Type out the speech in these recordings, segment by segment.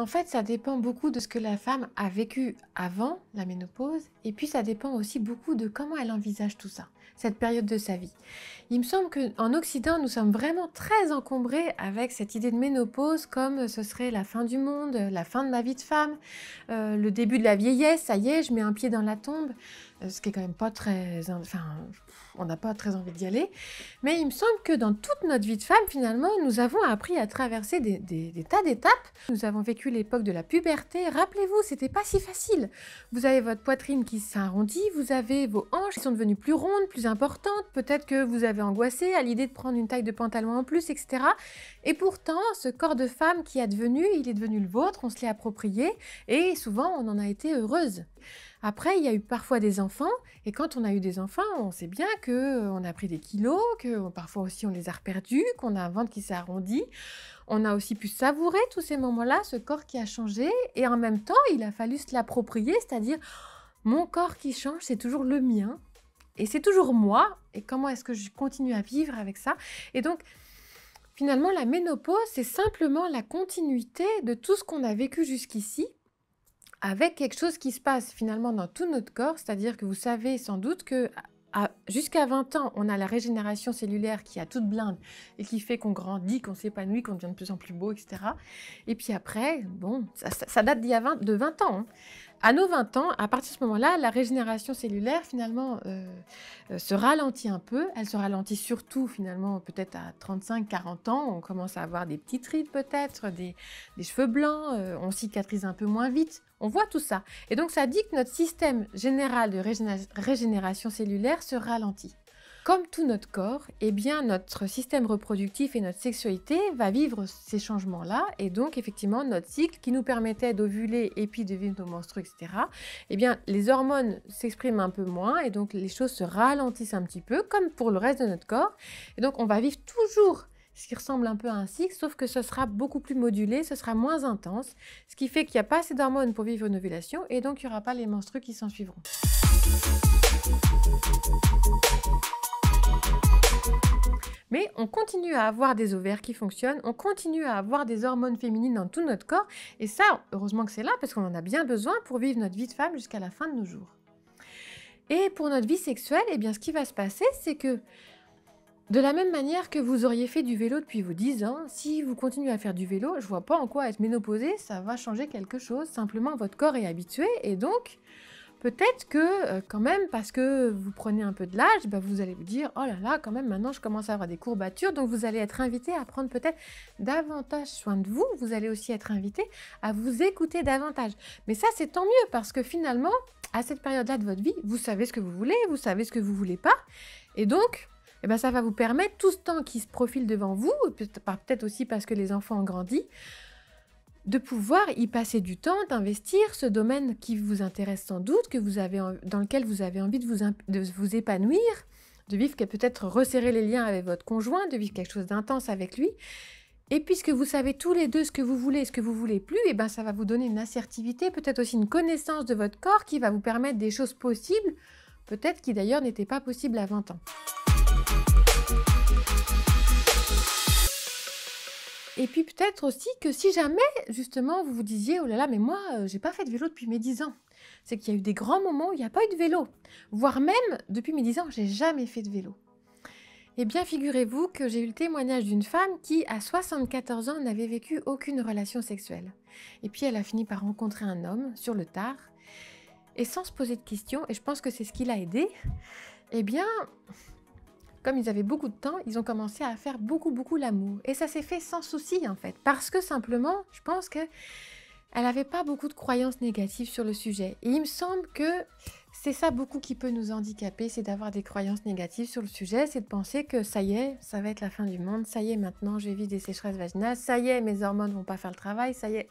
En fait, ça dépend beaucoup de ce que la femme a vécu avant la ménopause et puis ça dépend aussi beaucoup de comment elle envisage tout ça, cette période de sa vie. Il me semble qu'en Occident, nous sommes vraiment très encombrés avec cette idée de ménopause comme ce serait la fin du monde, la fin de ma vie de femme, le début de la vieillesse, ça y est, je mets un pied dans la tombe, ce qui est quand même pas très... Enfin, on n'a pas très envie d'y aller. Mais il me semble que dans toute notre vie de femme, finalement, nous avons appris à traverser des tas d'étapes. Nous avons vécu l'époque de la puberté. Rappelez-vous, c'était pas si facile. Vous avez votre poitrine qui s'arrondit, vous avez vos hanches qui sont devenues plus rondes, plus importantes. Peut-être que vous avez angoissé à l'idée de prendre une taille de pantalon en plus, etc. Et pourtant, ce corps de femme qui est devenu, il est devenu le vôtre, on se l'est approprié et souvent, on en a été heureuse. Après, il y a eu parfois des enfants, et quand on a eu des enfants, on sait bien qu'on a pris des kilos, que parfois aussi on les a reperdus, qu'on a un ventre qui s'est arrondi. On a aussi pu savourer tous ces moments-là, ce corps qui a changé, et en même temps, il a fallu se l'approprier, c'est-à-dire mon corps qui change, c'est toujours le mien, et c'est toujours moi, et comment est-ce que je continue à vivre avec ça? Et donc, finalement, la ménopause, c'est simplement la continuité de tout ce qu'on a vécu jusqu'ici, avec quelque chose qui se passe finalement dans tout notre corps, c'est-à-dire que vous savez sans doute que jusqu'à 20 ans, on a la régénération cellulaire qui a toute blinde et qui fait qu'on grandit, qu'on s'épanouit, qu'on devient de plus en plus beau, etc. Et puis après, bon, ça date de 20 ans. Hein. À nos 20 ans, à partir de ce moment-là, la régénération cellulaire, finalement, se ralentit un peu. Elle se ralentit surtout, finalement, peut-être à 35-40 ans. On commence à avoir des petites rides, peut-être, des cheveux blancs. On cicatrise un peu moins vite. On voit tout ça. Et donc, ça dit que notre système général de régénération cellulaire se ralentit. Comme tout notre corps, eh bien, notre système reproductif et notre sexualité va vivre ces changements-là. Et donc, effectivement, notre cycle qui nous permettait d'ovuler et puis de vivre nos menstrues, etc., eh bien, les hormones s'expriment un peu moins et donc les choses se ralentissent un petit peu, comme pour le reste de notre corps. Et donc, on va vivre toujours ce qui ressemble un peu à un cycle, sauf que ce sera beaucoup plus modulé, ce sera moins intense, ce qui fait qu'il n'y a pas assez d'hormones pour vivre une ovulation et donc il n'y aura pas les menstrues qui s'en suivront. Mais on continue à avoir des ovaires qui fonctionnent, on continue à avoir des hormones féminines dans tout notre corps, et ça, heureusement que c'est là, parce qu'on en a bien besoin pour vivre notre vie de femme jusqu'à la fin de nos jours. Et pour notre vie sexuelle, eh bien, ce qui va se passer, c'est que de la même manière que vous auriez fait du vélo depuis vos 10 ans, si vous continuez à faire du vélo, je ne vois pas en quoi être ménopausée, ça va changer quelque chose. Simplement, votre corps est habitué et donc, peut-être que quand même, parce que vous prenez un peu de l'âge, vous allez vous dire « Oh là là, quand même, maintenant je commence à avoir des courbatures », donc vous allez être invité à prendre peut-être davantage soin de vous. Vous allez aussi être invité à vous écouter davantage. Mais ça, c'est tant mieux parce que finalement, à cette période-là de votre vie, vous savez ce que vous voulez, vous savez ce que vous ne voulez pas. Et donc, eh bien, ça va vous permettre, tout ce temps qui se profile devant vous, peut-être aussi parce que les enfants ont grandi, de pouvoir y passer du temps, d'investir ce domaine qui vous intéresse sans doute, dans lequel vous avez envie de vous épanouir, de vivre peut-être resserrer les liens avec votre conjoint, de vivre quelque chose d'intense avec lui. Et puisque vous savez tous les deux ce que vous voulez et ce que vous voulez plus, eh ben ça va vous donner une assertivité, peut-être aussi une connaissance de votre corps qui va vous permettre des choses possibles, peut-être qui d'ailleurs n'étaient pas possibles à 20 ans. Et puis peut-être aussi que si jamais, justement, vous vous disiez « Oh là là, mais moi, j'ai pas fait de vélo depuis mes 10 ans », c'est qu'il y a eu des grands moments où il n'y a pas eu de vélo. Voire même, depuis mes 10 ans, j'ai jamais fait de vélo. Eh bien, figurez-vous que j'ai eu le témoignage d'une femme qui, à 74 ans, n'avait vécu aucune relation sexuelle. Et puis, elle a fini par rencontrer un homme, sur le tard, et sans se poser de questions, et je pense que c'est ce qui l'a aidée, eh bien... Comme ils avaient beaucoup de temps, ils ont commencé à faire beaucoup l'amour. Et ça s'est fait sans souci, en fait. Parce que simplement, je pense qu'elle n'avait pas beaucoup de croyances négatives sur le sujet. Et il me semble que c'est ça beaucoup qui peut nous handicaper, c'est d'avoir des croyances négatives sur le sujet, c'est de penser que ça y est, ça va être la fin du monde, ça y est, maintenant je vais vivre des sécheresses vaginales, ça y est, mes hormones vont pas faire le travail, ça y est...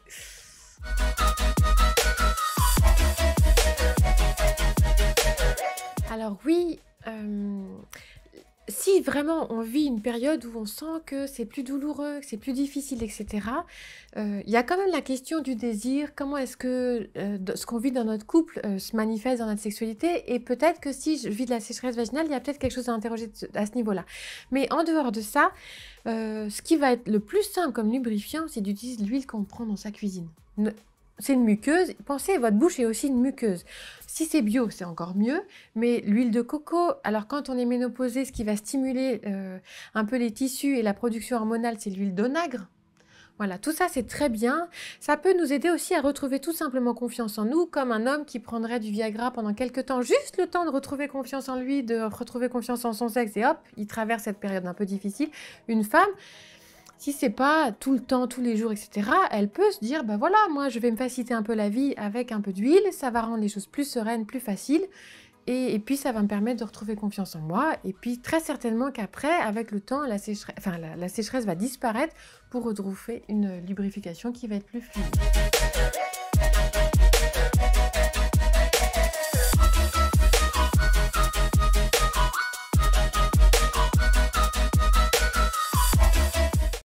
Alors oui... Si vraiment on vit une période où on sent que c'est plus douloureux, que c'est plus difficile, etc., il y a quand même la question du désir, comment est-ce que ce qu'on vit dans notre couple se manifeste dans notre sexualité, et peut-être que si je vis de la sécheresse vaginale, il y a peut-être quelque chose à interroger à ce niveau-là. Mais en dehors de ça, ce qui va être le plus simple comme lubrifiant, c'est d'utiliser l'huile qu'on prend dans sa cuisine. c'est une muqueuse. Pensez, votre bouche est aussi une muqueuse. Si c'est bio, c'est encore mieux, mais l'huile de coco, alors quand on est ménopausé, ce qui va stimuler un peu les tissus et la production hormonale, c'est l'huile d'onagre. Voilà, tout ça, c'est très bien. Ça peut nous aider aussi à retrouver tout simplement confiance en nous, comme un homme qui prendrait du Viagra pendant quelques temps, juste le temps de retrouver confiance en lui, de retrouver confiance en son sexe, et hop, il traverse cette période un peu difficile. Une femme, si c'est pas tout le temps, tous les jours, etc., elle peut se dire, bah voilà, moi, je vais me faciliter un peu la vie avec un peu d'huile, ça va rendre les choses plus sereines, plus faciles. Et puis, ça va me permettre de retrouver confiance en moi. Et puis, très certainement qu'après, avec le temps, la sécheresse va disparaître pour retrouver une lubrification qui va être plus fluide.